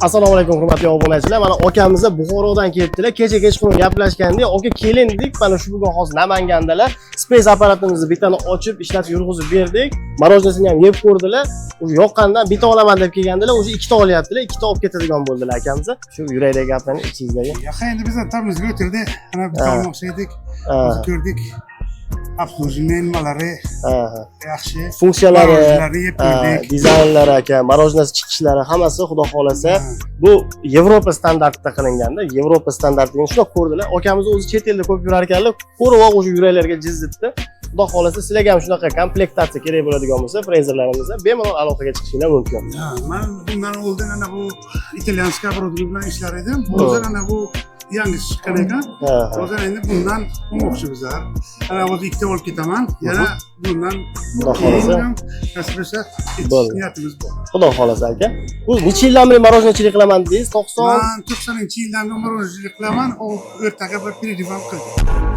Assalomu alaykum hurmatli obunachilar. Mana akamizni Buxorodan kelibdilar. Kecha kechqurun gaplashganda, aka keling dedik. Mana shu bugun hozir Namangandalar. Space apparatimizni bitani ochib, ishlatib yurg'izib berdik. Marojnasini ham yeb ko'rdilar. O'sha yoqqandan bitta olaman deb kelgandilar, o'sha ikkita olyaptilar. Ikkita olib ketadigan bo'ldilar akamiz. Shu yurakdagi gaplarni ichingizdagi. Yo'q, endi biz tamizga o'tirdi. Ana bitta olmoqchi edik. Biz ko'rdik. Obsluživание nimalari yaxshi, funksiyalari, yeb ko'rdik. dizaynlari aka, marojnasi chiqishlari hammasi xudo xolasa bu Yevropa standartida qilinganda, Yevropa standartiga shunday ko'rdilar. Akamiz o'zi chet elda ko'p yurar ekanlar, ko'rib o'sha yuraklarga jizdibdi. Xudo xolasa sizlarga ham shunaqa komplektatsiya kerak bo'ladigan bo'lsa, frezerlaringizni bemalol aloqaga chiqishinglar mumkin. Men bundan oldin ana bu italyanskiy оборудование bilan ishlar edim. Hozir ana bu yangi chiqqan ekan. Hozir endi bundan olmoqchi bizlar. Ana o'zi ikkita olib ketaman. Yana bundan Xudo xolasa nasib etsa niyatimiz bor. Xudo xolasa aka. Bu necha yildan beri marojnachilik qilaman dedingiz? 90. Men 90-yildan beri marojnachilik qilaman. U o'rtaga bir перерыв qildim.